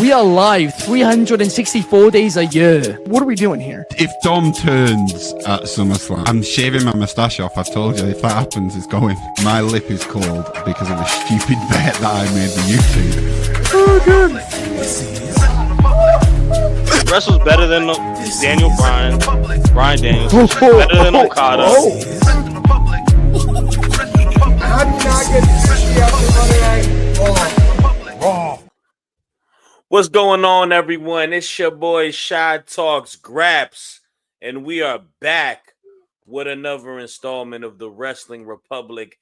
We are live 364 days a year. What are we doing here? If Dom turns at SummerSlam, I'm shaving my moustache off. I told you, if that happens, it's going. My lip is cold because of a stupid bet that I made with YouTube. Oh, good. Wrestle's better than Daniel Bryan Daniels. Better than Okada. How do you not get the after Monday Night Raw? What's going on, everyone? It's your boy Shad Talks Graps, and we are back with another installment of the Wrestling Republic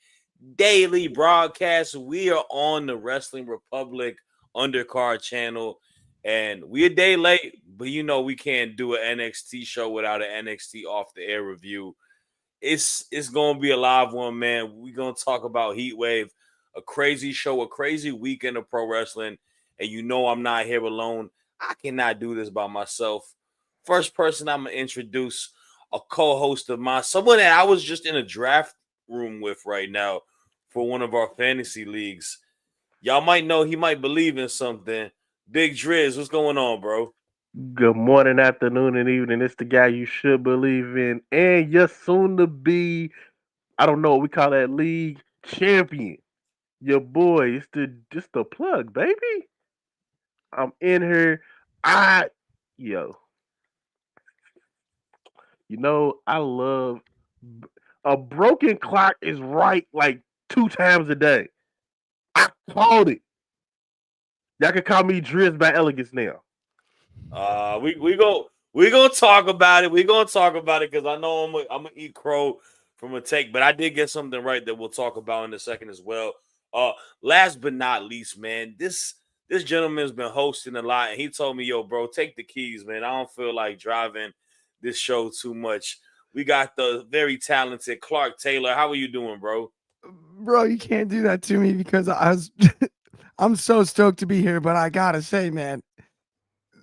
daily broadcast. We are on the Wrestling Republic Undercard channel, and we're a day late, but you know we can't do an NXT show without an NXT off the air review. It's gonna be a live one, man. We're gonna talk about Heatwave, a crazy show, a crazy weekend of pro wrestling. And you know I'm not here alone. I cannot do this by myself. First person I'm going to introduce, a co-host of mine, someone that I was just in a draft room with right now for one of our fantasy leagues. Y'all might know he might believe in something. Big Driz, what's going on, bro? Good morning, afternoon, and evening. It's the guy you should believe in. And you're soon to be, I don't know what we call that league, champion. Your boy, it's just the plug, baby. I'm in here. You know, I love a broken clock is right like 2 times a day. I called it. Y'all can call me Driz by Elegance now. We gonna talk about it. We gonna talk about it because I know I'm gonna eat crow from a take, but I did get something right that we'll talk about in a second as well. Last but not least, man, this gentleman's been hosting a lot, and he told me, yo, bro, take the keys, man. I don't feel like driving this show too much. We got the very talented Clark Taylor. How are you doing, bro? Bro, you can't do that to me because I'm so stoked to be here, but I gotta say, man,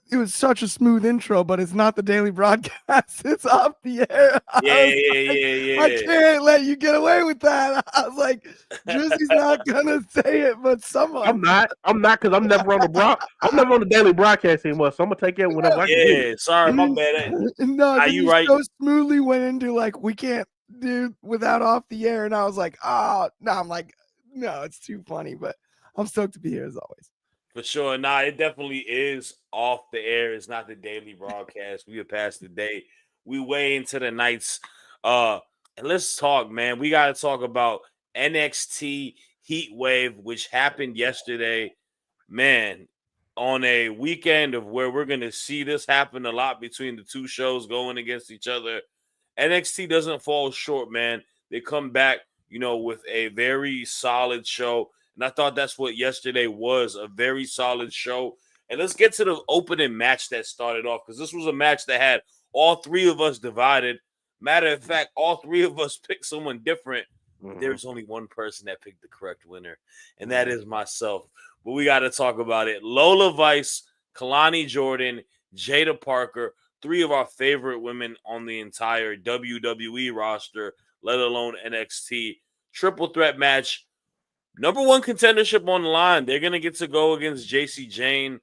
it was such a smooth intro, but it's not the daily broadcast. It's off the air. Yeah. I can't let you get away with that. I was like, Drizzy's not gonna say it, but someone. I'm not because I'm never on the daily broadcast anymore. So I'm gonna take it whenever I can get it. Sorry, my bad. No, Are then you right? So smoothly went into like we can't do without off the air, and I was like, oh no, I'm like, no, it's too funny, but I'm stoked to be here as always. For sure. Nah, it definitely is off the air. It's not the daily broadcast. We are past the day. We way into the nights. And let's talk, man. We got to talk about NXT Heatwave, which happened yesterday. Man, on a weekend of where we're going to see this happen a lot between the two shows going against each other. NXT doesn't fall short, man. They come back, with a very solid show. And I thought that's what yesterday was, a very solid show. And let's get to the opening match that started off, because this was a match that had all three of us divided. Matter of fact, all three of us picked someone different. But there's only one person that picked the correct winner, and that is myself. But we got to talk about it. Lola Vice, Kalani Jordan, Jada Parker, three of our favorite women on the entire WWE roster, let alone NXT. Triple threat match. Number one contendership on the line. They're going to get to go against JC Jane.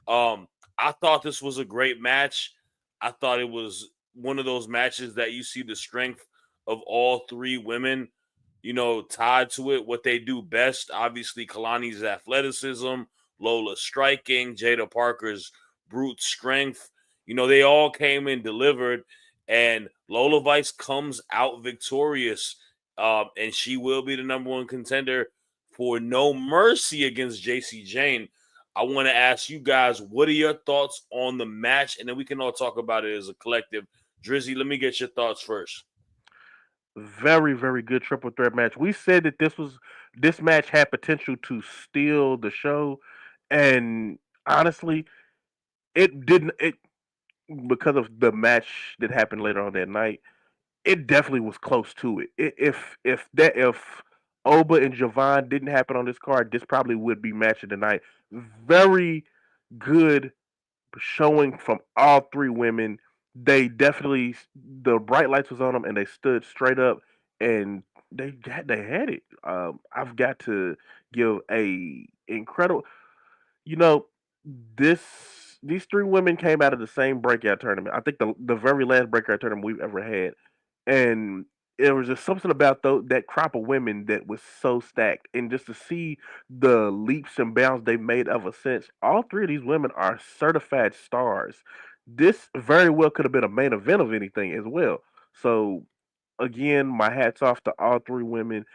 I thought this was a great match. I thought it was one of those matches that you see the strength of all three women, tied to it, what they do best. Obviously, Kalani's athleticism, Lola's striking, Jada Parker's brute strength. They all came and delivered, and Lola Vice comes out victorious, and she will be the number one contender for No Mercy against JC Jane. I want to ask you guys, what are your thoughts on the match? And then we can all talk about it as a collective. Drizzy, let me get your thoughts first. Very, very good triple threat match. We said that this match had potential to steal the show, and honestly, it didn't. It because of the match that happened later on that night. It definitely was close to it. If Oba and Javon didn't happen on this card, this probably would be match of the night. Very good showing from all three women. They definitely, the bright lights was on them, and they stood straight up, and they had it. I've got to give a incredible. You know, these three women came out of the same breakout tournament. I think the very last breakout tournament we've ever had, and it was just something about that crop of women that was so stacked, and just to see the leaps and bounds they made ever since. All three of these women are certified stars. This very well could have been a main event of anything as well. So again, my hats off to all three women.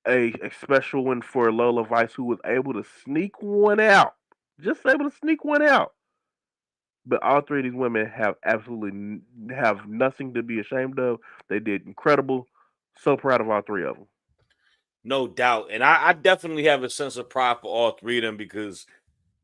A special one for Lola Vice, who was able to sneak one out. Just able to sneak one out. But all three of these women have absolutely have nothing to be ashamed of. They did incredible. So proud of all three of them. No doubt. And I definitely have a sense of pride for all three of them because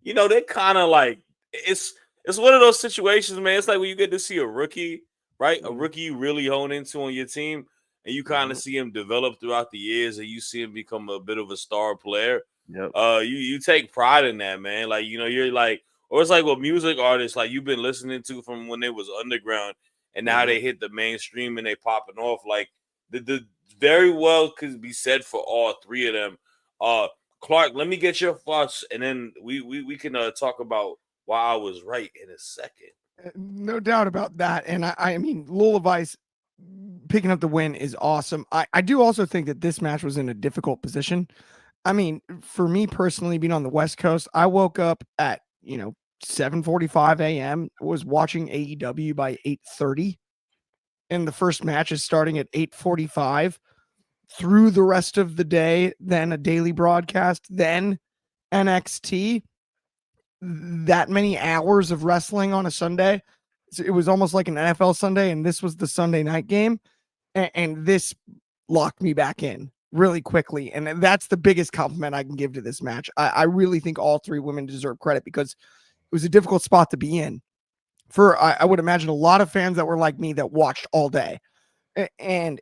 they're kind of like it's one of those situations, man. It's like when you get to see a rookie, right? A Mm-hmm. rookie you really hone into on your team, and you kind Mm-hmm. of see him develop throughout the years, and you see him become a bit of a star player. Yep. You take pride in that, man. Like you're like, or it's like what music artists like you've been listening to from when they was underground, and now Mm-hmm. they hit the mainstream and they popping off. Like the very well could be said for all three of them. Clark, let me get your thoughts, and then we can talk about why I was right in a second. No doubt about that. And I mean, Lola Vice picking up the win is awesome. I do also think that this match was in a difficult position. I mean, for me personally, being on the West Coast, I woke up at 7:45 a.m. was watching AEW by 8:30, and the first match is starting at 8:45 through the rest of the day, then a daily broadcast, then NXT. That many hours of wrestling on a Sunday. So it was almost like an NFL Sunday, and this was the Sunday night game. And this locked me back in really quickly. And that's the biggest compliment I can give to this match. I really think all three women deserve credit because it was a difficult spot to be in for, I would imagine, a lot of fans that were like me that watched all day. And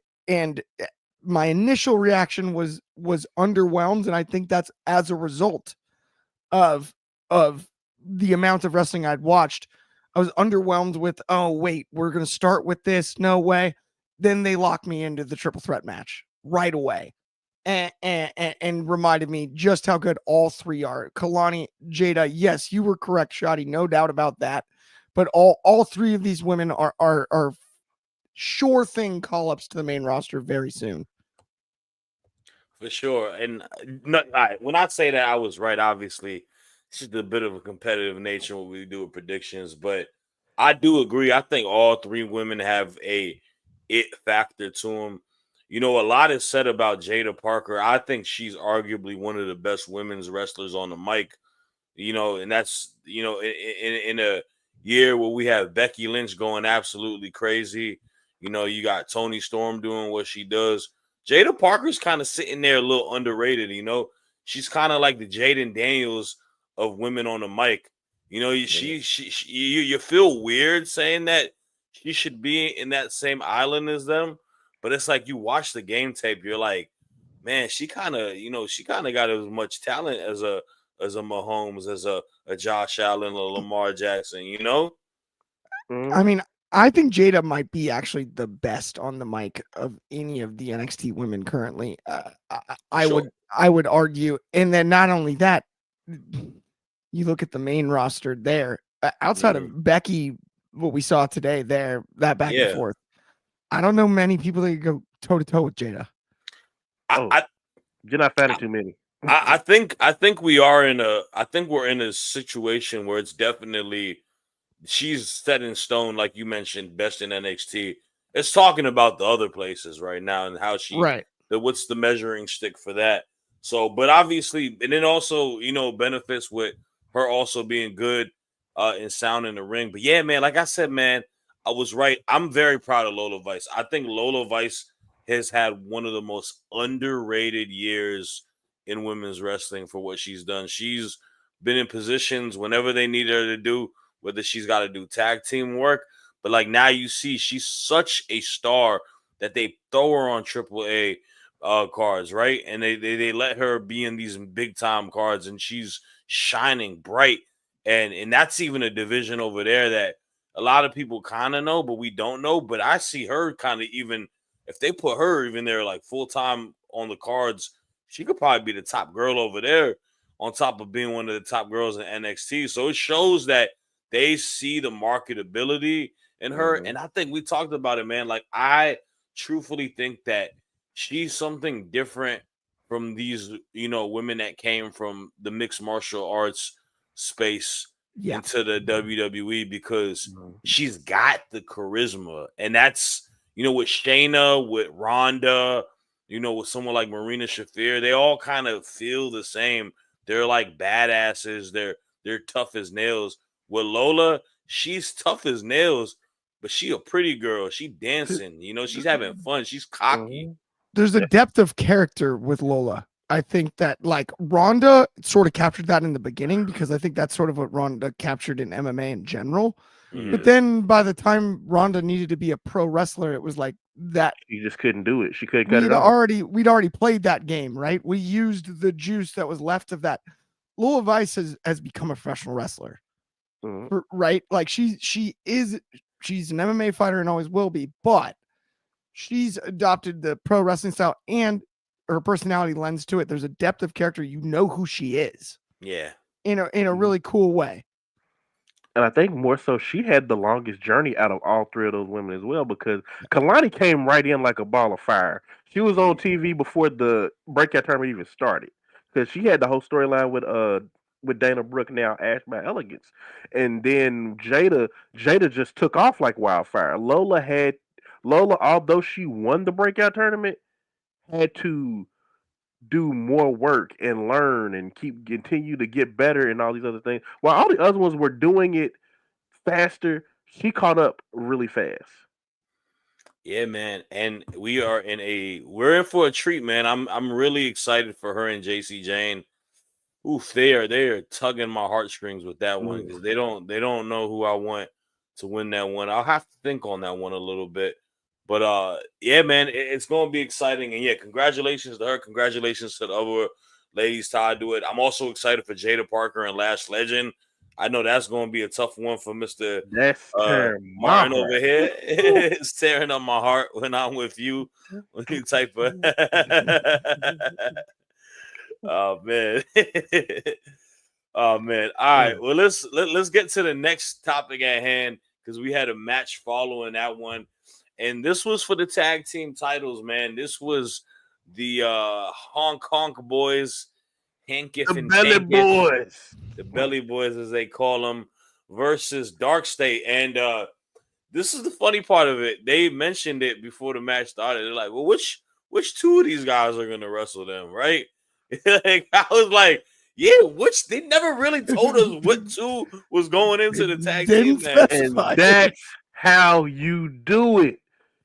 my initial reaction was underwhelmed, and I think that's as a result of the amount of wrestling I'd watched. I was underwhelmed with, oh wait, we're gonna start with this. No way. Then they locked me into the triple threat match right away. And reminded me just how good all three are. Kalani, Jada, yes, you were correct, Shotty, no doubt about that. But all three of these women are sure thing call ups to the main roster very soon. For sure. And no, all right, when I say that I was right, obviously, it's just a bit of a competitive nature when we do with predictions. But I do agree. I think all three women have a it factor to them. A lot is said about Jada Parker. I think she's arguably one of the best women's wrestlers on the mic. And that's in a year where we have Becky Lynch going absolutely crazy. You got Tony Storm doing what she does. Jada Parker's kind of sitting there a little underrated. She's kind of like the Jaden Daniels of women on the mic. You feel weird saying that she should be in that same island as them, but it's like you watch the game tape, you're like, man, she kind of got as much talent as a Mahomes, as a Josh Allen, or Lamar Jackson. I Mm-hmm. mean, I think Jada might be actually the best on the mic of any of the NXT women currently. For I sure. would argue, and then not only that, you look at the main roster there, outside Mhm. of Becky, what we saw today there, that back and Yeah. forth. I don't know many people that could go toe to toe with Jada. I, Oh, I you're not finding too many. I think we're in a situation where it's definitely she's set in stone, like you mentioned, best in NXT. It's talking about the other places right now and how Right. what's the measuring stick for that. So, but obviously, and then also, benefits with her also being good and sound in the ring. But yeah, man, like I said, man, I was right. I'm very proud of Lola Vice. I think Lola Vice has had one of the most underrated years in women's wrestling for what she's done. She's been in positions whenever they need her to do, whether she's got to do tag team work. But like now you see she's such a star that they throw her on AAA cards, right? And they let her be in these big time cards, and she's shining bright. And that's even a division over there that a lot of people kind of know, but we don't know. But I see her kind of, even if they put her even there like full time on the cards, she could probably be the top girl over there on top of being one of the top girls in NXT. So it shows that they see the marketability in her. And I think we talked about it, man. Like, I truthfully think that she's something different from these, women that came from the mixed martial arts space into the WWE, because she's got the charisma. And that's, with Shayna, with Ronda, with someone like Marina Shafir, they all kind of feel the same. They're like badasses. They're tough as nails. With Lola, she's tough as nails, but she a pretty girl. She dancing, she's having fun. She's cocky. There's a depth of character with Lola. I think that like Ronda sort of captured that in the beginning, because I think that's sort of what Ronda captured in MMA in general. But then by the time Ronda needed to be a pro wrestler, it was like that. She just couldn't do it. She couldn't cut it off. We'd already played that game, right? We used the juice that was left of that. Lola Vice has become a professional wrestler, right? Like she's an MMA fighter and always will be, but she's adopted the pro wrestling style, and her personality lends to it. There's a depth of character. You know who she is. Yeah. In a really cool way. And I think more so, she had the longest journey out of all three of those women as well, because Kalani came right in like a ball of fire. She was on TV before the breakout tournament even started, because she had the whole storyline with Dana Brooke, now Ash by Elegance, and then Jada just took off like wildfire. Lola, although she won the breakout tournament, had to do more work and learn and continue to get better and all these other things. While all the other ones were doing it faster, she caught up really fast. Yeah, man. And we're in for a treat, man. I'm really excited for her and JC Jane. Oof, they are tugging my heartstrings with that one, because they don't know who I want to win that one. I'll have to think on that one a little bit. But yeah, man, it's going to be exciting. And yeah, congratulations to her. Congratulations to the other ladies to do it. I'm also excited for Jada Parker and Lash Legend. I know that's going to be a tough one for Mr. Martin over here. It's tearing up my heart when I'm with you. When you type of oh man. Oh man. All right. Well, let's get to the next topic at hand, because we had a match following that one. And this was for the tag team titles, man. This was the Honk Honk Boys, Hankiff and Belly Boys. The Belly Boys, as they call them, versus Dark State. And this is the funny part of it. They mentioned it before the match started. They're like, well, which two of these guys are going to wrestle them, right? Like, I was like, yeah, which they never really told us what two was going into the tag team match. And that's how you do it.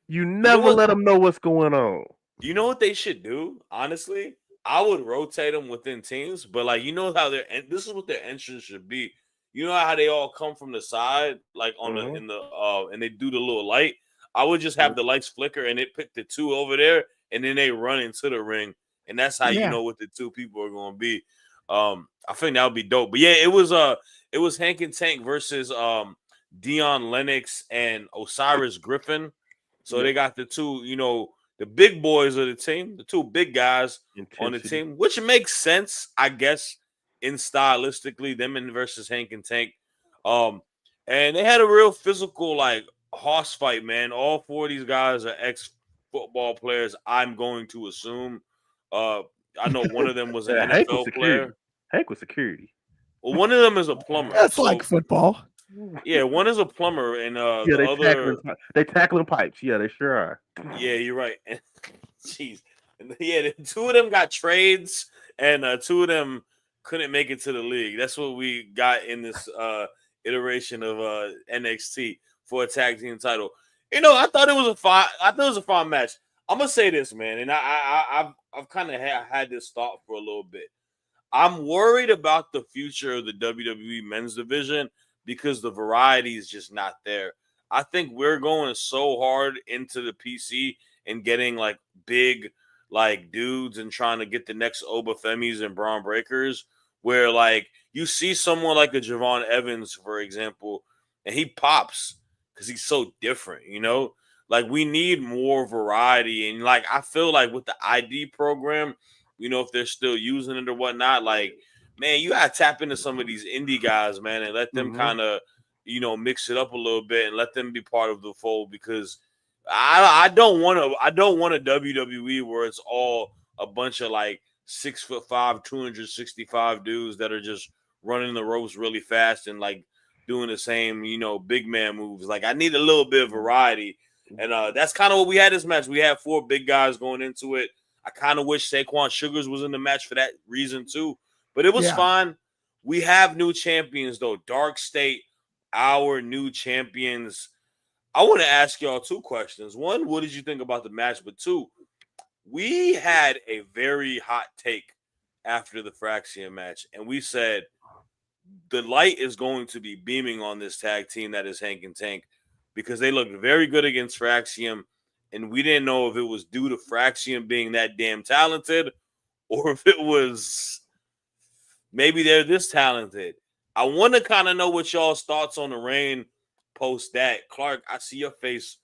You never let them know what's going on. You know what they should do? Honestly, I would rotate them within teams, but like, how this is what their entrance should be. You know how they all come from the side, like on and they do the little light. I would just have the lights flicker and it pick the two over there, and then they run into the ring, and that's how you know what the two people are going to be. I think that would be dope. But yeah, it was Hank and Tank versus Dion Lennox and Osiris Griffin. So they got the two, the big boys of the team, the two big guys on the team, which makes sense, I guess, in stylistically, them and versus Hank and Tank. And they had a real physical, like, horse fight, man. All four of these guys are ex-football players, I'm going to assume. I know one of them was an NFL player. Hank was security. Well, one of them is a plumber. That's like football. Yeah, one is a plumber, and they tackling pipes. Yeah, they sure are. Yeah, you're right. Jeez, yeah, the two of them got trades, and two of them couldn't make it to the league. That's what we got in this iteration of NXT for a tag team title. I thought it was a fun match. I'm gonna say this, man, and I've kind of had this thought for a little bit. I'm worried about the future of the WWE men's division, because the variety is just not there. I think we're going so hard into the PC and getting like big like dudes and trying to get the next Obafemis and Braun Breakers, where like you see someone like a Javon Evans, for example, and he pops because he's so different, Like, we need more variety. And like, I feel like with the ID program, if they're still using it or whatnot, like man, you gotta tap into some of these indie guys, man, and let them kind of, mix it up a little bit and let them be part of the fold, because I don't want a WWE where it's all a bunch of like 6'5", 265 dudes that are just running the ropes really fast and like doing the same, big man moves. Like I need a little bit of variety, and that's kind of what we had this match. We had 4 big guys going into it. I kind of wish Saquon Sugars was in the match for that reason too, but it was fine. We have new champions though. Dark State, our new champions. I want to ask y'all 2 questions. 1, what did you think about the match? But 2, we had a very hot take after the Fraxium match, and we said the light is going to be beaming on this tag team that is Hank and Tank, because they looked very good against Fraxium, and we didn't know if it was due to Fraxium being that damn talented or if it was maybe they're this talented. I want to kind of know what y'all's thoughts on the Reign post that. Clark, I see your face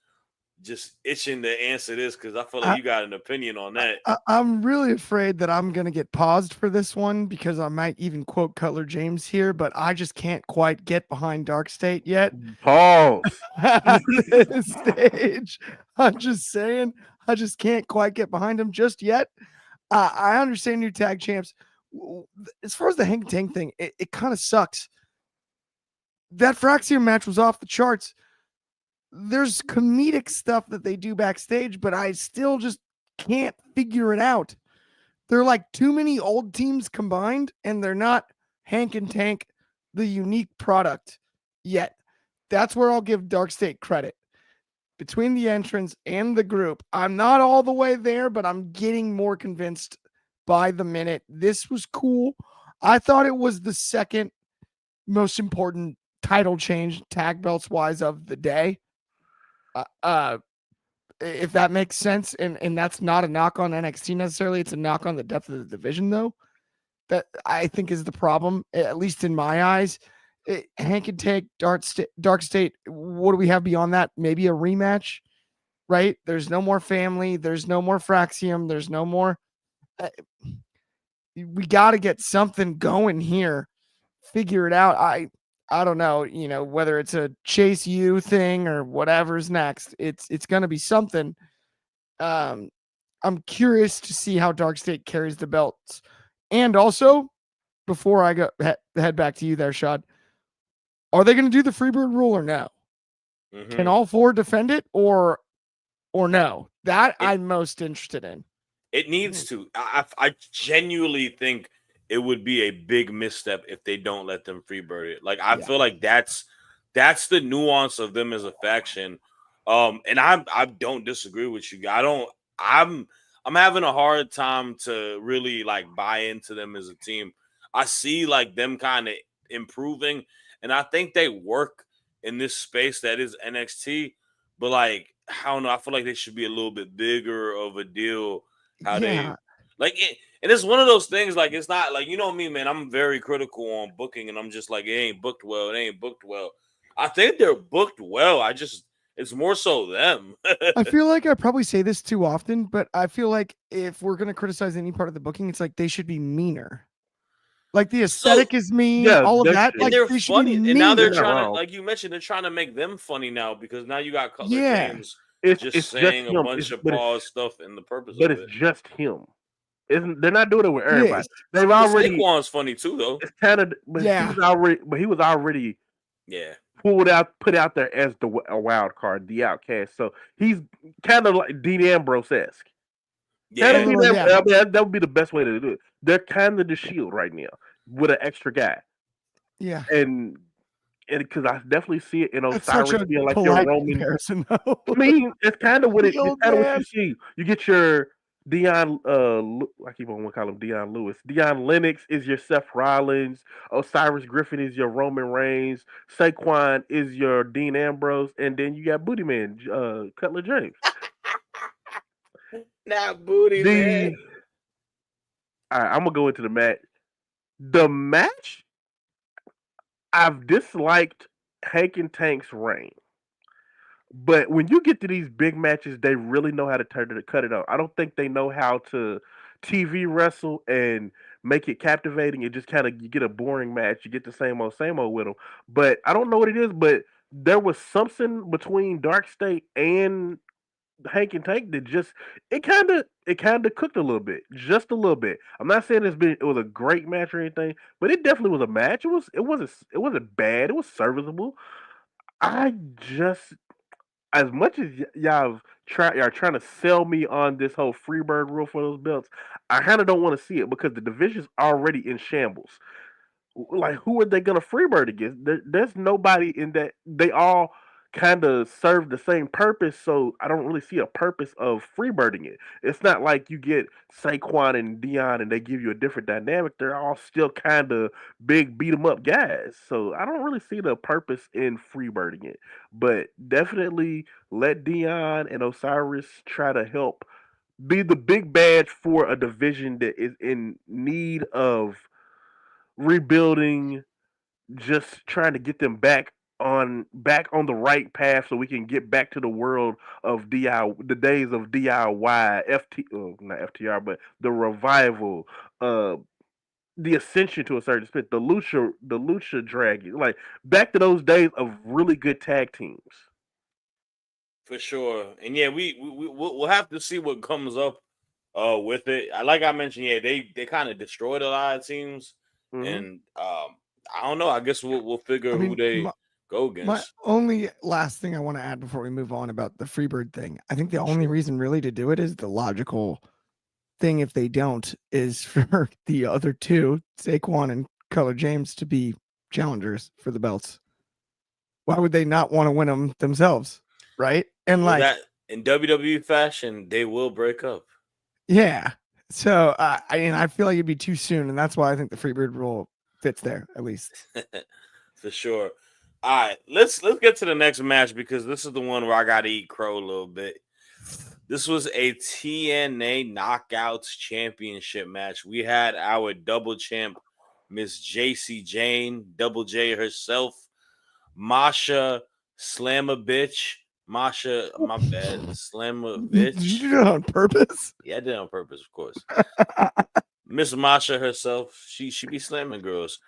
just itching to answer this because I feel like you got an opinion on that. I'm really afraid that I'm going to get paused for this one because I might even quote Cutler James here, but I just can't quite get behind Dark State yet. Pause. At this stage, I'm just saying, I just can't quite get behind him just yet. I understand new tag champs. As far as the Hank Tank thing, it kind of sucks. That Fraxium match was off the charts. There's comedic stuff that they do backstage, but I still just can't figure it out. They're like too many old teams combined, and they're not Hank and Tank, the unique product yet. That's where I'll give Dark State credit. Between the entrance and the group, I'm not all the way there, but I'm getting more convinced by the minute. This was cool. I thought it was the second most important title change, tag belts wise, of the day. If that makes sense, and that's not a knock on NXT necessarily, it's a knock on the depth of the division, though. That I think is the problem, at least in my eyes. Hank and Tank, Dark State. What do we have beyond that? Maybe a rematch, right? There's no more family. There's no more Fraxium. There's no more. We got to get something going here. Figure it out. I don't know, whether it's a Chase U thing or whatever's next. It's going to be something. I'm curious to see how Dark State carries the belts. And also, before I head back to you there, Shad, are they going to do the Freebird rule or no? Mm-hmm. Can all 4 defend it or no? That I'm most interested in. It needs to. I genuinely think it would be a big misstep if they don't let them freebird it. Like I feel like that's the nuance of them as a faction. And I don't disagree with you. I'm having a hard time to really like buy into them as a team. I see like them kind of improving, and I think they work in this space that is NXT, but like I don't know, I feel like they should be a little bit bigger of a deal. They like it, and it's one of those things. Like it's not like, you know me, man. I'm very critical on booking, and I'm just like, it ain't booked well. It ain't booked well. I think they're booked well. It's more so them. I feel like I probably say this too often, but I feel like if we're gonna criticize any part of the booking, it's like they should be meaner. Like the aesthetic is mean, all of that. Like they're they funny, and now they're trying to, like you mentioned, they're trying to make them funny now because now you got Cutler James. It's saying a bunch of pause stuff and the purpose of it. But it's just him. They're not doing it with everybody. They've already. Saquon's funny too, though. It's kind of, but he was already put out there as a wild card, the outcast. So he's kind of like Dean Ambrose-esque. That would be the best way to do it. They're kind of the Shield right now with an extra guy. Yeah, and because I definitely see it in Osiris being like your Roman comparison. Though. I mean, it's kind of what what you see. You get your Dion. I keep on calling him Dion Lewis. Dion Lennox is your Seth Rollins. Osiris Griffin is your Roman Reigns. Saquon is your Dean Ambrose, and then you got Booty Man, Cutler James. Not Booty Man. All right, I'm gonna go into the match. The match, I've disliked Hank and Tank's reign. But when you get to these big matches, they really know how to cut it up. I don't think they know how to TV wrestle and make it captivating. It just kind of you get a boring match. You get the same old with them. But I don't know what it is, but there was something between Dark State and Hank and Tank that just it kind of cooked a little bit, just a little bit. I'm not saying it was a great match or anything, but it definitely was a match. It wasn't bad. It was serviceable. I just as much as y'all trying to sell me on this whole Freebird rule for those belts, I kind of don't want to see it because the division's already in shambles. Like, who are they gonna freebird against? There's nobody in that. They all kind of serve the same purpose, so I don't really see a purpose of freebirding it. It's not like you get Saquon and Dion and they give you a different dynamic. They're all still kind of big beat 'em up guys, so I don't really see the purpose in freebirding it. But definitely let Dion and Osiris try to help be the big badge for a division that is in need of rebuilding, just trying to get them back on the right path so we can get back to the world of the days of DIY, not FTR, but the revival, uh, the ascension to a certain extent, the Lucha Dragon, like back to those days of really good tag teams. For sure. And yeah, we'll have to see what comes up with it. Like I mentioned, yeah, they kind of destroyed a lot of teams, Hmm. and I don't know. I guess we'll figure I who mean, they go my against. only last thing I want to add before we move on about the Freebird thing, I think the only Sure. reason really to do it is the logical thing if they don't is for the other two, Saquon and Color James, to be challengers for the belts. Why would they not want to win them themselves? Right. And Well, like, that in WWE fashion, they will break up. yeah. So I feel like it'd be too soon, and that's why I think the Freebird rule fits there at least. For sure. All right, let's get to the next match because this is the one where I got to eat crow a little bit. This was a TNA Knockouts Championship match. We had our double champ, Miss JC Jane, Double J herself, Masha Slammer bitch. Masha, my bad. Slammer Did you bitch. do that on purpose? Yeah, I did it on purpose, of course. Miss Masha herself, she be slamming girls.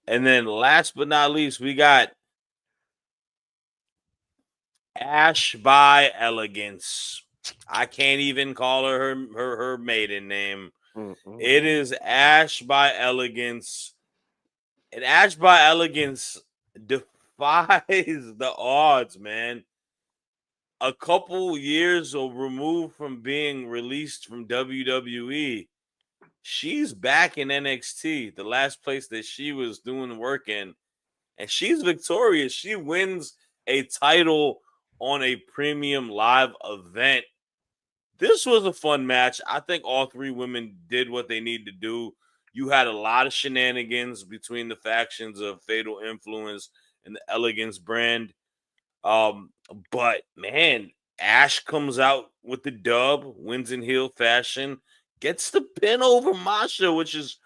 And then last but not least, we got Ash by Elegance. I can't even call her maiden name. It Mm-mm. is Ash by Elegance. And Ash by Elegance defies the odds, man. A couple years removed from being released from WWE, she's back in NXT, the last place that she was doing work in, and she's victorious. She wins a title on a premium live event. This was a fun match. I think all three women did what they need to do. You had a lot of shenanigans between the factions of Fatal Influence and the Elegance brand. Um, but man, Ash comes out with the dub, wins in heel fashion, gets the pin over Masha, which is,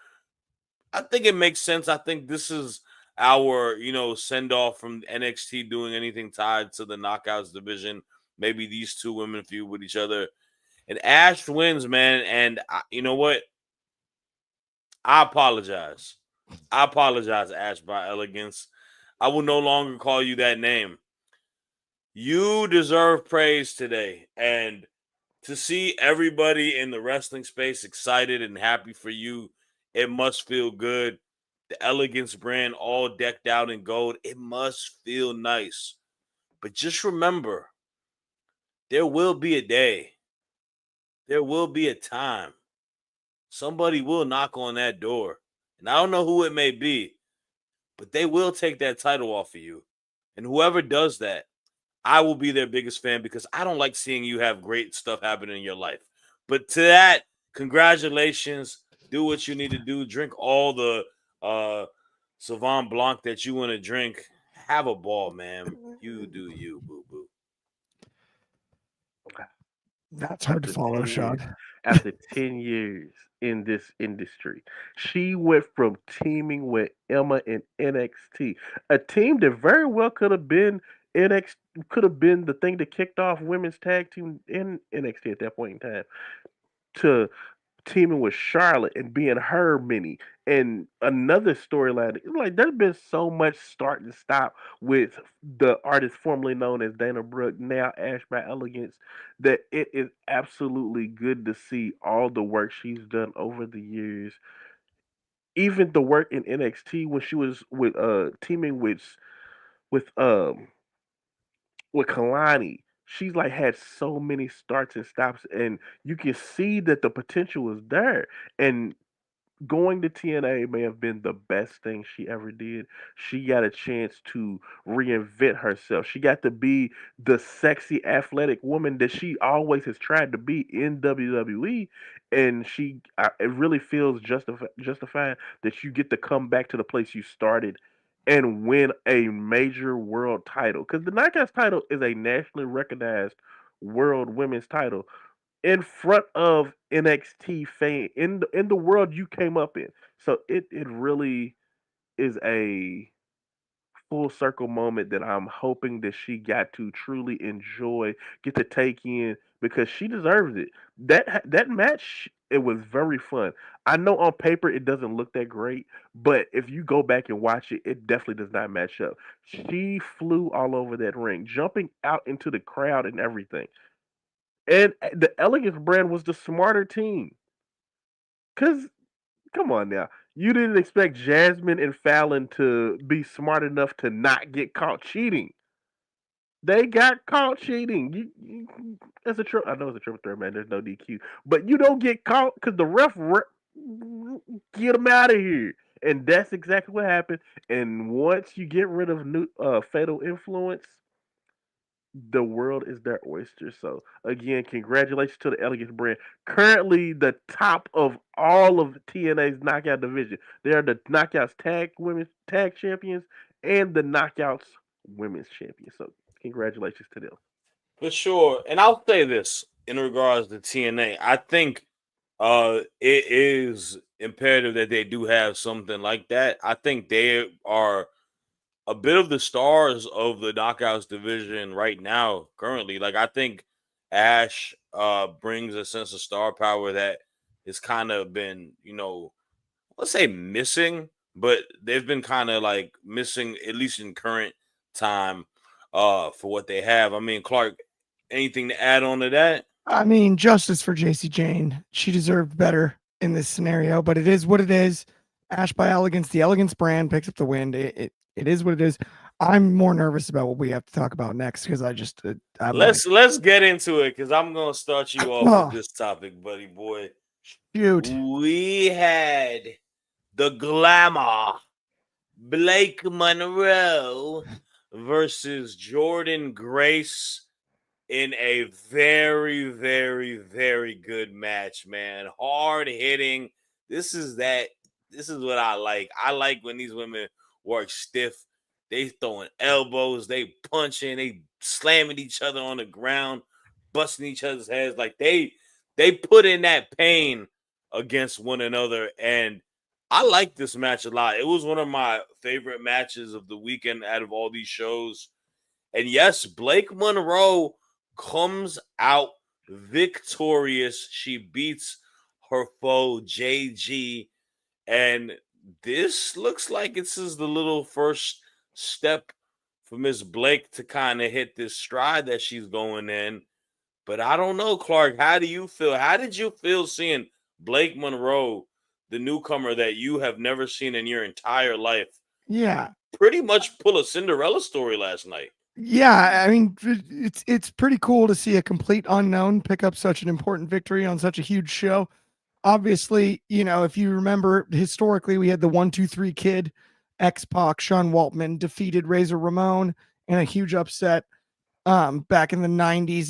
I think it makes sense. I think this is our, send off from NXT doing anything tied to the Knockouts division. Maybe these two women feud with each other. And Ash wins, man. And you know what? I apologize. I apologize, Ash by Elegance. I will no longer call you that name. You deserve praise today. And to see everybody in the wrestling space excited and happy for you, it must feel good. The Elegance brand all decked out in gold. It must feel nice. But just remember, there will be a day. There will be a time. Somebody will knock on that door. And I don't know who it may be, but they will take that title off of you. And whoever does that, I will be their biggest fan because I don't like seeing you have great stuff happen in your life. But to that, congratulations. Do what you need to do. Drink all the Sauvignon Blanc that you want to drink. Have a ball, man. You do you, boo boo. That's hard to After follow, 10 years, Sean. after 10 years in this industry, she went from teaming with Emma in NXT, a team that very well could have been NXT, could have been the thing that kicked off women's tag team in NXT at that point in time, to teaming with Charlotte and being her mini. And another storyline, like there's been so much start and stop with the artist formerly known as Dana Brooke, now Ash by Elegance, that it is absolutely good to see all the work she's done over the years. Even the work in NXT when she was with teaming with with Kalani. She's like had so many starts and stops, and you can see that the potential is there. And going to TNA may have been the best thing she ever did. She got a chance to reinvent herself. She got to be the sexy, athletic woman that she always has tried to be in WWE, and it really feels justified that you get to come back to the place you started and win a major world title. Because the Knockouts title is a nationally recognized world women's title in front of NXT fame in the world you came up in. So it really is a full circle moment that I'm hoping that she got to truly enjoy, get to take in because she deserves it. That match it was very fun. I know on paper it doesn't look that great, but if you go back and watch it, it definitely does not match up. She flew all over that ring, jumping out into the crowd and everything. And the Elegance brand was the smarter team. Cause come on now. You didn't expect Jasmine and Fallon to be smart enough to not get caught cheating. They got caught cheating. It's a triple. I know it's a triple threat, man. There's no DQ, but you don't get caught because the get them out of here. And that's exactly what happened. And once you get rid of new fatal influence, the world is their oyster. So again, congratulations to the Elegance brand. Currently the top of all of TNA's knockout division. They are the knockouts women's tag champions and the knockouts women's champions. So congratulations to them. For sure. And I'll say this in regards to TNA. I think it is imperative that they do have something like that. I think they are a bit of the stars of the knockouts division right now, currently. Like I think Ash brings a sense of star power that has kind of been, let's say missing, but they've been kind of like missing, at least in current time, for what they have. I mean, Clark, anything to add on to that? I mean, justice for JC Jane. She deserved better in this scenario, but it is what it is. Ash by Elegance, the Elegance brand picks up the win. It is what it is. I'm more nervous about what we have to talk about next because let's get into it because I'm gonna start you off with this topic, buddy boy. Shoot. We had the glamour Blake Monroe versus Jordan Grace in a very, very, very good match, man. Hard hitting. This is what I like. I like when these women work stiff. They throwing elbows, they punching, they slamming each other on the ground, busting each other's heads. Like they put in that pain against one another. And I like this match a lot. It was one of my favorite matches of the weekend out of all these shows. And yes, Blake Monroe comes out victorious. She beats her foe, JG. And this looks like this is the little first step for Miss Blake to kind of hit this stride that she's going in. But I don't know, Clark. How do you feel? How did you feel seeing Blake Monroe, the newcomer that you have never seen in your entire life? Yeah. Pretty much pull a Cinderella story last night. Yeah, I mean, it's pretty cool to see a complete unknown pick up such an important victory on such a huge show. Obviously, if you remember historically, we had the 1-2-3 Kid, X-Pac, Sean Waltman defeated Razor Ramon in a huge upset back in the 90s.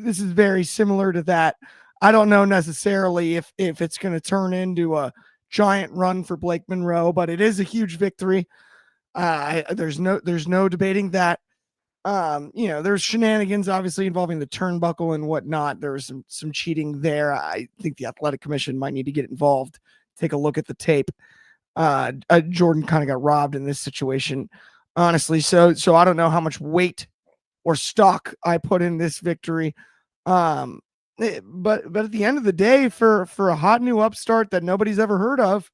This is very similar to that. I don't know necessarily if it's going to turn into a giant run for Blake Monroe, but it is a huge victory. There's no debating that. There's shenanigans obviously involving the turnbuckle and whatnot. There was some cheating there. I think the athletic commission might need to get involved, take a look at the tape. Jordan kind of got robbed in this situation, honestly. So I don't know how much weight or stock I put in this victory. But at the end of the day, for a hot new upstart that nobody's ever heard of,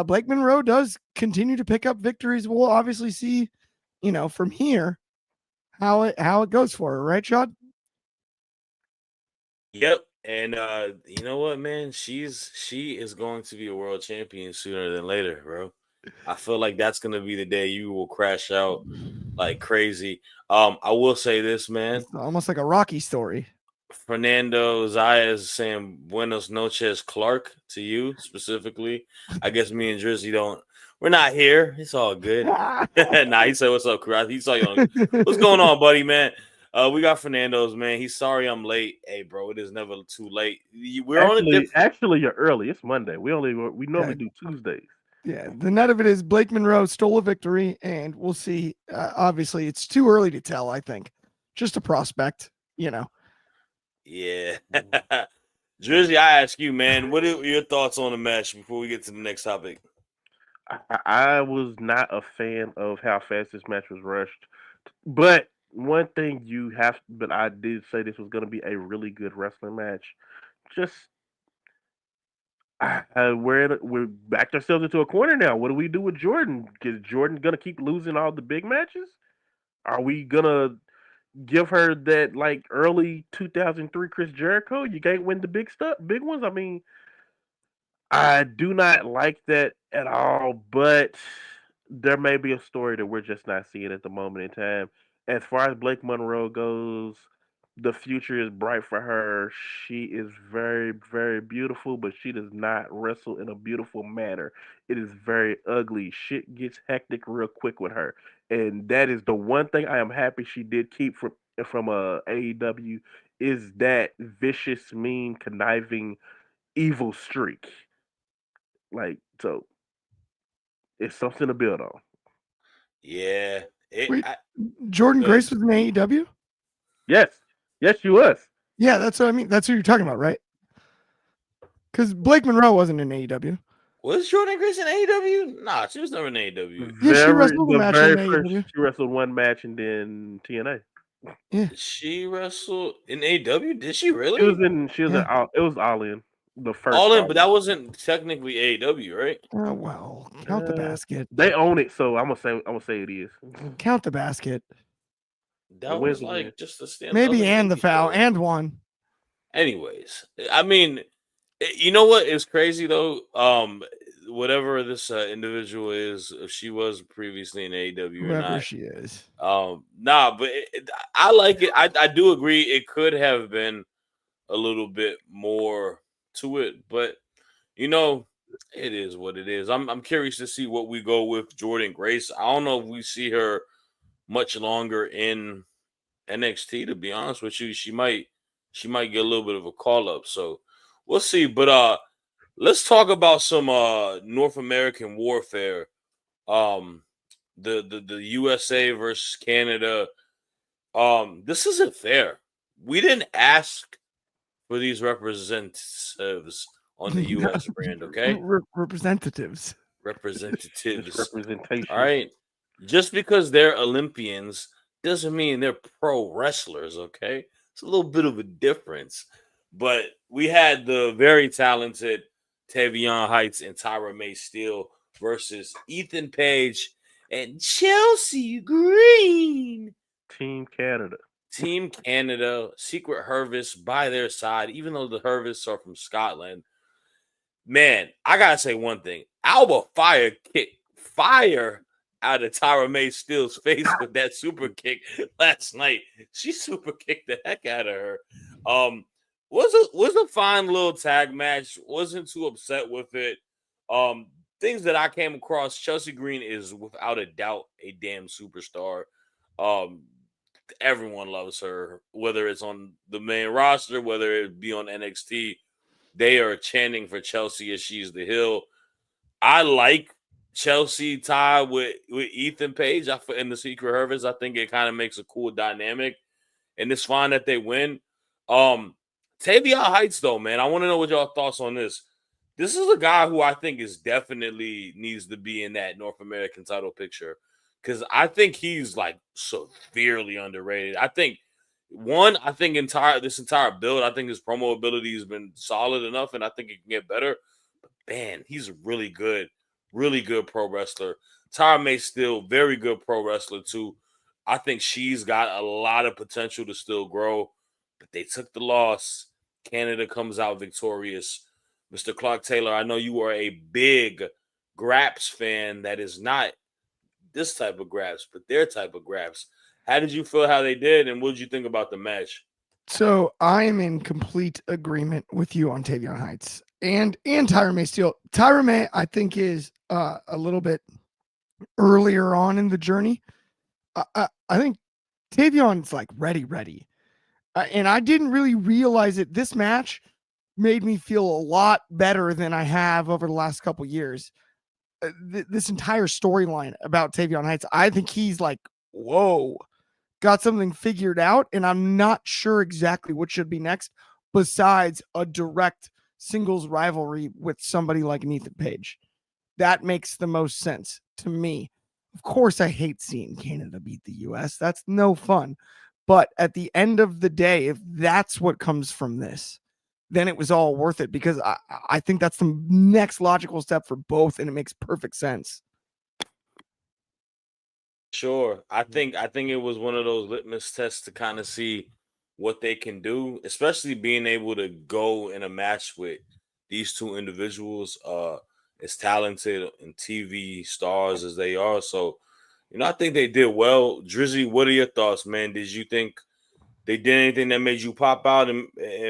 Blake Monroe does continue to pick up victories. We'll obviously see, from here how it goes for her, right, Shad? Yep. And you know what, man? She is going to be a world champion sooner than later, bro. I feel like that's gonna be the day you will crash out like crazy. I will say this, man. It's almost like a Rocky story. Fernando Zayas is saying Buenos noches, Clark, to you specifically. I guess me and Drizzy we're not here. It's all good. Nah, he said, "What's up, Chris?" He saw you on. What's going on, buddy, man? We got Fernando's, man. He's sorry I'm late. Hey, bro, it is never too late. We're on a different. Actually, you're early. It's Monday. We normally do Tuesdays. Yeah, the net of it is Blake Monroe stole a victory, and we'll see. Obviously, it's too early to tell, I think. Just a prospect, Yeah. Drizzy, I ask you, man, what are your thoughts on the match before we get to the next topic? I was not a fan of how fast this match was rushed. But one thing but I did say this was going to be a really good wrestling match. Just we're backed ourselves into a corner now. What do we do with Jordan? Is Jordan gonna keep losing all the big matches? Are we gonna give her that like early 2003 Chris Jericho? You can't win the big ones. I mean, I do not like that at all, but there may be a story that we're just not seeing at the moment in time. As far as Blake Monroe goes, the future is bright for her. She is very, very beautiful, but she does not wrestle in a beautiful manner. It is very ugly. Shit gets hectic real quick with her, and that is the one thing I am happy she did keep from AEW is that vicious, mean, conniving, evil streak. Like so, it's something to build on. Yeah. Wait, Jordan Grace was in AEW? Yes, she was. Yeah, that's what I mean. That's who you're talking about, right? Because Blake Monroe wasn't in AEW. Was Jordan Grace in AEW? Nah, she was never in AEW. Yeah, she wrestled a match in AEW. She wrestled one match and then TNA. Yeah, she wrestled in AEW. Did she really? She was it was All In, the first All In, but that wasn't technically AEW, right? Oh well, count the basket. They own it, so I'm gonna say it is. Count the basket. That was like just a stand. Maybe and the foul and one. Anyways, I mean, you know what is crazy though? Whatever this individual is, if she was previously in AEW or Whoever not, she is. Nah, but I like it. I do agree. It could have been a little bit more to it, but it is what it is. I'm curious to see what we go with Jordan Grace. I don't know if we see her much longer in NXT. To be honest with you, she might get a little bit of a call up. So we'll see. But let's talk about some North American warfare. The USA versus Canada. This isn't fair. We didn't ask for these representatives on the US brand, okay? Representatives. Representation. All right. Just because they're Olympians doesn't mean they're pro wrestlers, okay? It's a little bit of a difference. But we had the very talented Tavion Heights and Tyra May Steele versus Ethan Page and Chelsea Green. Team Canada, Secret Hervis by their side, even though the Hervis are from Scotland. Man, I gotta say one thing. Alba kicked fire out of Tyra May Steele's face with that super kick last night. She super kicked the heck out of her. Was a fine little tag match. Wasn't too upset with it. Things that I came across, Chelsea Green is without a doubt a damn superstar. Everyone loves her, whether it's on the main roster, whether it be on NXT. They are chanting for Chelsea as she's the heel. I like Chelsea tied with Ethan Page in the Secret Hervis. I think it kind of makes a cool dynamic, and it's fine that they win. Tavion Heights, though, man, I want to know what y'all thoughts on this. This is a guy who I think is definitely needs to be in that North American title picture because I think he's like severely underrated. I think One, I think this entire build, I think his promo ability has been solid enough, and I think it can get better. But man, he's a really good pro wrestler. Tyra May's still very good pro wrestler too. I think she's got a lot of potential to still grow, but they took the loss. Canada comes out victorious. Mr. Clark Taylor, I know you are a big Graps fan that is not this type of Graps, but their type of Graps. How did you feel how they did, and what did you think about the match? So I am in complete agreement with you on Tavion Heights and Tyra May Steele. Tyra May, I think, is a little bit earlier on in the journey. I think Tavion's like ready. And I didn't really realize it. This match made me feel a lot better than I have over the last couple years. This entire storyline about Tavion Heights, I think he's like, whoa, got something figured out, and I'm not sure exactly what should be next besides a direct singles rivalry with somebody like Ethan Page. That makes the most sense to me. Of course, I hate seeing Canada beat the US. That's no fun. But at the end of the day, if that's what comes from this, then it was all worth it, because I think that's the next logical step for both, and it makes perfect sense. Sure. I think it was one of those litmus tests to kind of see what they can do, especially being able to go in a match with these two individuals as talented and TV stars as they are. So, I think they did well. Drizzy, what are your thoughts, man? Did you think they did anything that made you pop out and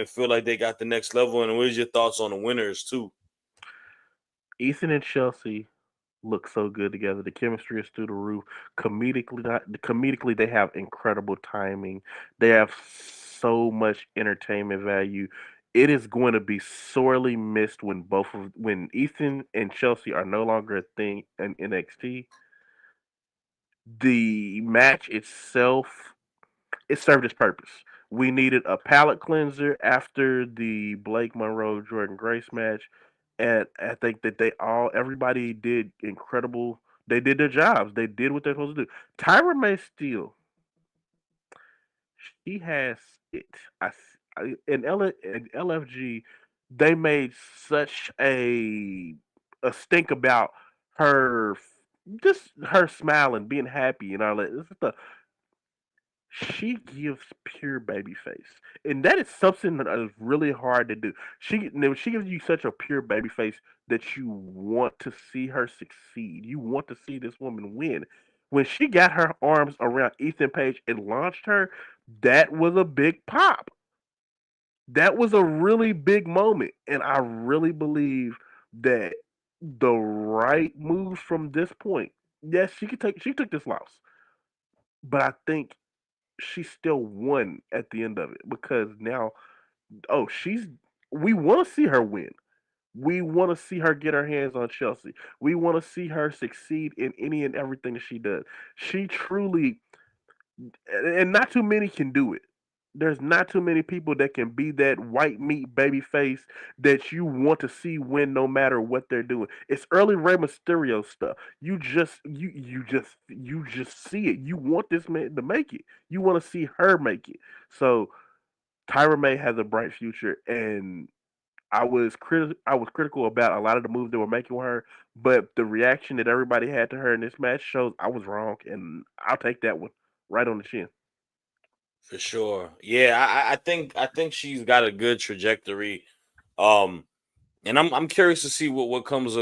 feel like they got the next level? And what is your thoughts on the winners too? Ethan and Chelsea look so good together. The chemistry is through the roof. Comedically, they have incredible timing. They have so much entertainment value. It is going to be sorely missed when Ethan and Chelsea are no longer a thing in NXT. The match itself, it served its purpose. We needed a palate cleanser after the Blake Monroe Jordan Grace match, and I think that everybody did incredible. They did their jobs. They did what they're supposed to do. Tyra May Steele, she has it. In LFG, they made such a stink about her, just her smiling, being happy, and all that. This is the She gives pure baby face, and that is something that is really hard to do. She gives you such a pure baby face that you want to see her succeed. You want to see this woman win. When she got her arms around Ethan Page and launched her, that was a big pop. That was a really big moment, and I really believe that the right moves from this point. Yes, she took this loss, but I think she still won at the end of it, because now, oh, we want to see her win. We want to see her get her hands on Chelsea. We want to see her succeed in any and everything that she does. She truly, and not too many can do it. There's not too many people that can be that white meat baby face that you want to see win no matter what they're doing. It's early Rey Mysterio stuff. You just see it. You want this man to make it. You want to see her make it. So Tyra May has a bright future, and I was critical about a lot of the moves they were making with her, but the reaction that everybody had to her in this match shows I was wrong, and I'll take that one right on the chin. For sure. Yeah, I think she's got a good trajectory. Um, and I'm curious to see what comes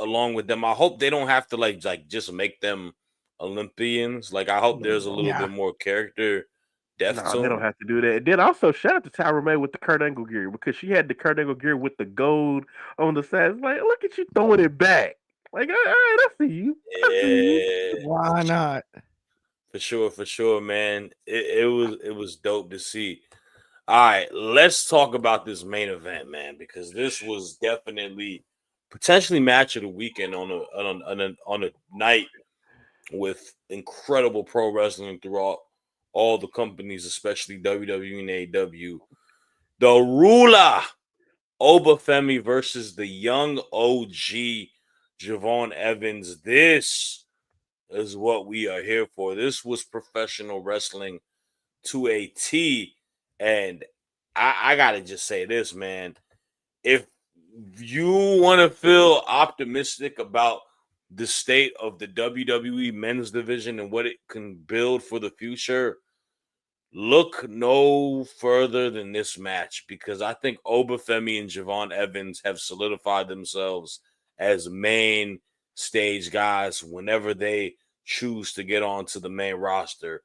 along with them. I hope they don't have to like just make them Olympians. Like I hope there's a little Yeah. bit more character depth No, to they don't them. have to do that. And then also shout out to Tyra May with the Kurt Angle gear, because she had the Kurt Angle gear with the gold on the side. It's like, look at you throwing it back. Like, all right, I see you. I see you. Yeah, Why not? for sure, man. It was dope to see. All right, let's talk about this main event, man, because this was definitely potentially match of the weekend on a night with incredible pro wrestling throughout all the companies, especially WWE and AEW. The ruler, Obafemi versus the young OG, Javon Evans. This is what we are here for. This was professional wrestling to a T. And I gotta just say this, man. If you want to feel optimistic about the state of the WWE men's division and what it can build for the future, look no further than this match, because I think Obafemi and Javon Evans have solidified themselves as main stage guys whenever they choose to get onto the main roster.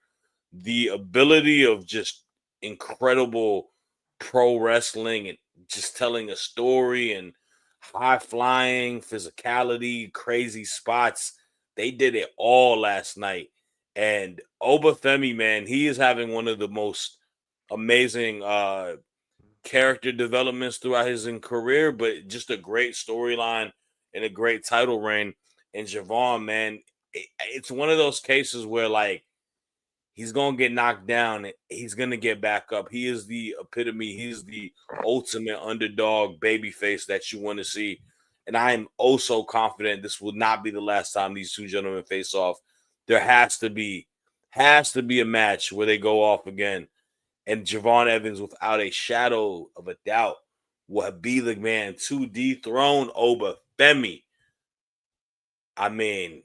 The ability of just incredible pro wrestling and just telling a story and high flying, physicality, crazy spots. They did it all last night. And Obafemi, man, he is having one of the most amazing character developments throughout his career, but just a great storyline and a great title reign. And Javon, man, it's one of those cases where like he's gonna get knocked down. He's gonna get back up. He is the epitome. He's the ultimate underdog babyface that you want to see. And I am oh so confident this will not be the last time these two gentlemen face off. There has to be a match where they go off again. And Javon Evans, without a shadow of a doubt, will be the man to dethrone Obafemi. I mean,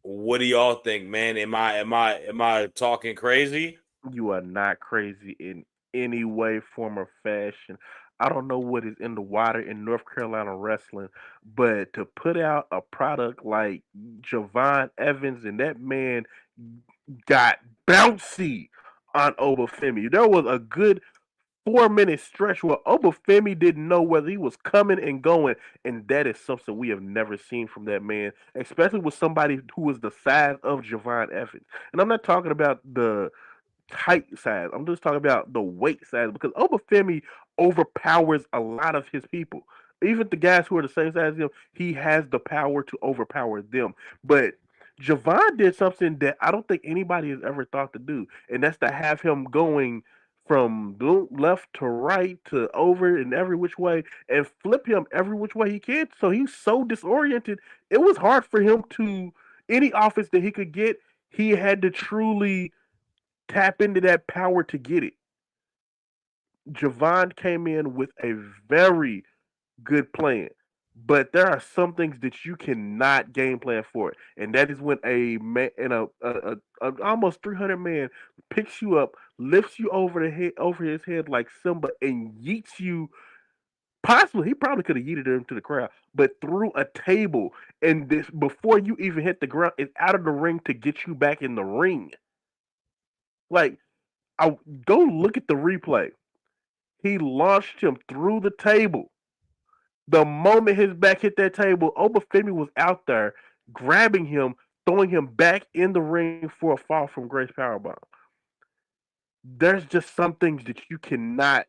what do y'all think, man? Am I talking crazy? You are not crazy in any way, form, or fashion. I don't know what is in the water in North Carolina wrestling, but to put out a product like Javon Evans and that man got bouncy on Obafemi. There was a good 4 minute stretch where Obafemi didn't know whether he was coming and going, and that is something we have never seen from that man, especially with somebody who was the size of Javon Evans. And I'm not talking about the height size. I'm just talking about the weight size because Obafemi overpowers a lot of his people. Even the guys who are the same size as him, he has the power to overpower them. But Javon did something that I don't think anybody has ever thought to do, and that's to have him going from left to right to over and every which way and flip him every which way he can. So he's so disoriented. It was hard for him to any offense that he could get. He had to truly tap into that power to get it. Javon came in with a very good plan, but there are some things that you cannot game plan for, and that is when a man and a almost 300 man picks you up, lifts you over the head, over his head like Simba, and yeets you. Possibly, he probably could have yeeted him to the crowd, but through a table, and this before you even hit the ground, is out of the ring to get you back in the ring. Like, I go look at the replay. He launched him through the table. The moment his back hit that table, Obafemi was out there grabbing him, throwing him back in the ring for a fall from Grace Powerbomb. There's just some things that you cannot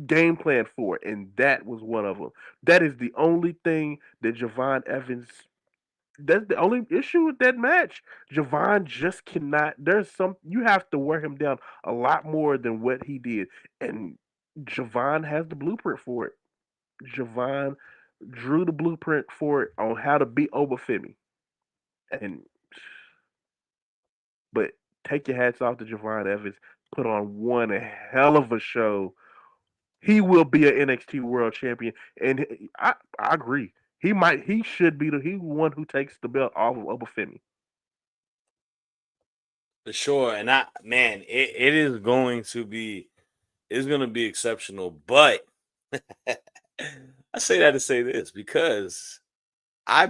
game plan for, and that was one of them. That is the only thing that Javon Evans. That's the only issue with that match. Javon just cannot. There's some you have to wear him down a lot more than what he did, and Javon has the blueprint for it. Javon drew the blueprint for it on how to beat Obafemi, and but take your hats off to Javon Evans. Put on one hell of a show. He will be an NXT World Champion, and I agree. He should be the one who takes the belt off of Obafemi. For sure. And it is going to be exceptional. But I say that to say this because I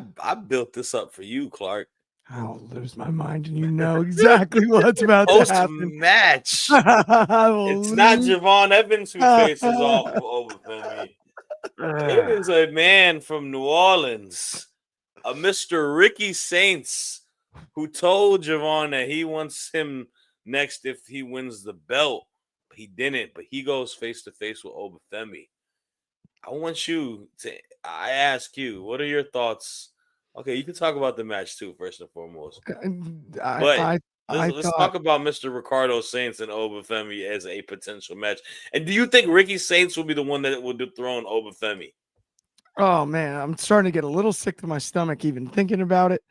built this up for you, Clark. I'll lose my mind, and you know exactly what's about to Post happen. match. I will It's not lose. Javon Evans who faces off of Obafemi. It is a man from New Orleans, a Mr. Ricky Saints, who told Javon that he wants him next if he wins the belt. He didn't, but he goes face to face with Obafemi. I ask you, what are your thoughts? Okay, you can talk about the match too, first and foremost. But let's talk about Mr. Ricardo Saints and Obafemi as a potential match. And do you think Ricky Saints will be the one that will dethrone Obafemi? Oh man, I'm starting to get a little sick to my stomach even thinking about it.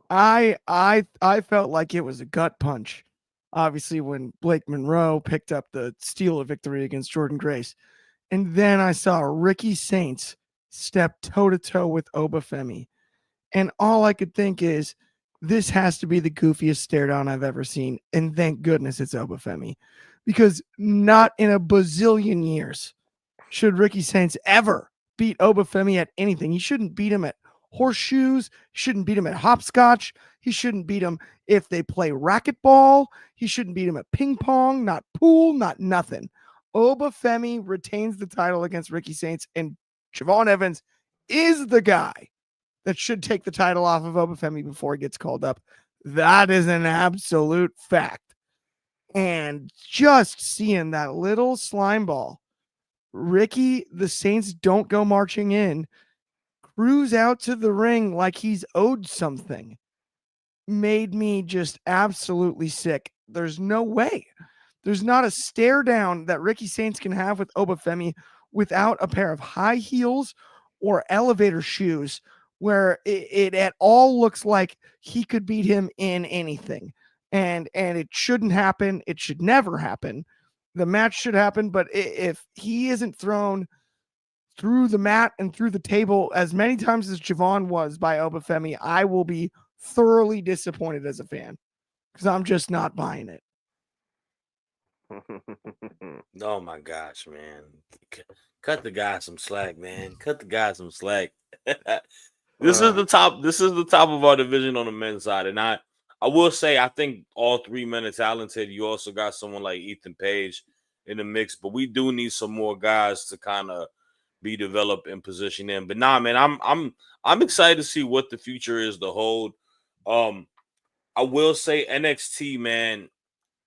I felt like it was a gut punch. obviously when Blake Monroe picked up the steal of victory against Jordan Grace. And then I saw Ricky Saints step toe to toe with Obafemi. And all I could think is, this has to be the goofiest stare down I've ever seen. And thank goodness it's Obafemi. Because not in a bazillion years should Ricky Saints ever beat Obafemi at anything. He shouldn't beat him at horseshoes. He shouldn't beat him at hopscotch. He shouldn't beat him if they play racquetball. He shouldn't beat him at ping pong, not pool, not nothing. Obafemi retains the title against Ricky Saints, and Javon Evans is the guy that should take the title off of Obafemi before he gets called up. That is an absolute fact. And just seeing that little slime ball, Ricky, the Saints don't go marching in, cruise out to the ring like he's owed something, made me just absolutely sick. There's no way. There's not a stare down that Ricky Saints can have with Obafemi without a pair of high heels or elevator shoes where it at all looks like he could beat him in anything. And it shouldn't happen. It should never happen. The match should happen, but if he isn't thrown through the mat and through the table as many times as Javon was by Obafemi, I will be thoroughly disappointed as a fan because I'm just not buying it. Oh my gosh, man. Cut the guy some slack, man. Cut the guy some slack. This is the top of our division on the men's side. And I will say I think all three men are talented. You also got someone like Ethan Page in the mix, but we do need some more guys to kind of be developed and position in. But nah, man, I'm excited to see what the future is to hold. I will say NXT, man,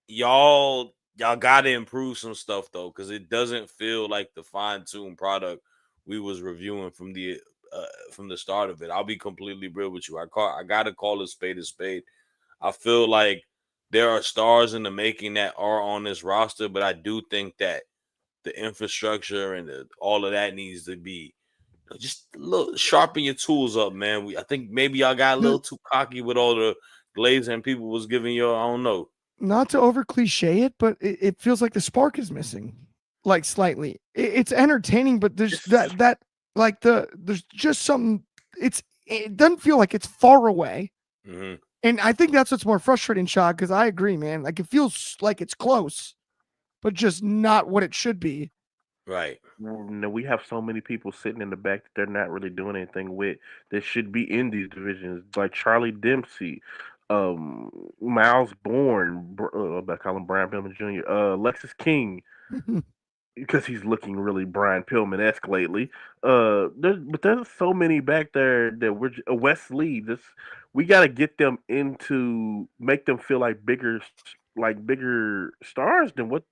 y'all gotta improve some stuff though, because it doesn't feel like the fine-tuned product we was reviewing from the start of it. I'll be completely real with you. I gotta call a spade a spade. I feel like there are stars in the making that are on this roster, but I do think that the infrastructure and all of that needs to be just a little sharpen your tools up, man. I think maybe y'all got a little too cocky with all the glazing people was giving you. I don't know. Not to over cliche it, but it feels like the spark is missing, like slightly. It's entertaining, but there's there's just something. It doesn't feel like it's far away, and I think that's what's more frustrating, Shad. Because I agree, man. Like it feels like it's close, but just not what it should be. Right. No, we have so many people sitting in the back that they're not really doing anything with that should be in these divisions, like Charlie Dempsey, Miles Bourne, I call him Brian Pillman Jr., Lexus King, because he's looking really Brian Pillman-esque lately. There's so many back there that we're Wes Lee. We got to get them make them feel like bigger stars than what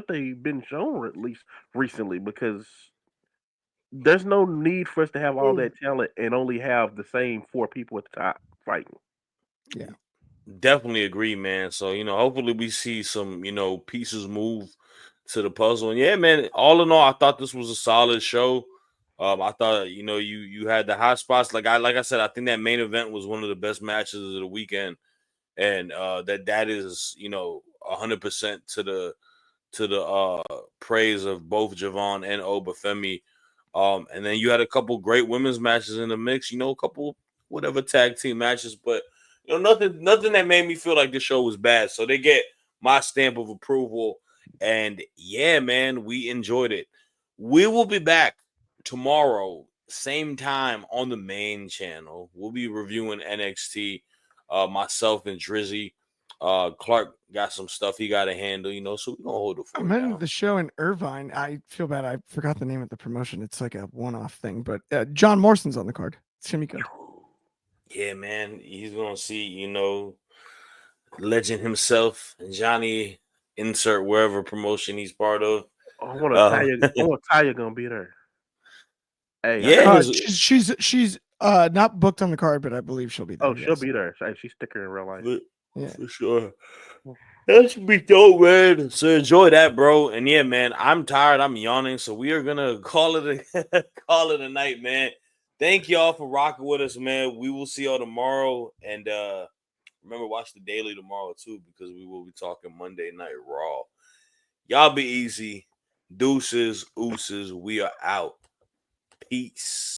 they've been shown, at least recently, because there's no need for us to have all that talent and only have the same four people at the top fighting. Yeah. Definitely agree, man. So, hopefully we see some, pieces move to the puzzle. And yeah, man, all in all, I thought this was a solid show. I thought, you had the hot spots. Like I said, I think that main event was one of the best matches of the weekend. And that is, 100% to the praise of both Javon and Obafemi. And then you had a couple great women's matches in the mix, a couple whatever tag team matches, but nothing that made me feel like the show was bad. So they get my stamp of approval. And yeah, man, we enjoyed it. We will be back tomorrow, same time on the main channel. We'll be reviewing NXT. Myself and Dryzzy. Clark got some stuff he got to handle, so we're gonna hold it for I'm heading to the show in Irvine. I feel bad. I forgot the name of the promotion. It's like a one-off thing, but John Morrison's on the card. It's gonna be good. Yeah, man. He's gonna see, legend himself, Johnny. Insert wherever promotion he's part of. I want Taya gonna be there. Hey, yeah, she's not booked on the card, but I believe she'll be there. Oh, she'll be there. She's thicker in real life. For sure. That should be dope, man. So enjoy that, bro. And yeah, man, I'm tired. I'm yawning, so we are gonna call it a night, man. Thank y'all for rocking with us, man. We will see y'all tomorrow, and Remember, watch the daily tomorrow too, because we will be talking Monday Night Raw. Y'all be easy. Deuces, ooses. We are out. Peace.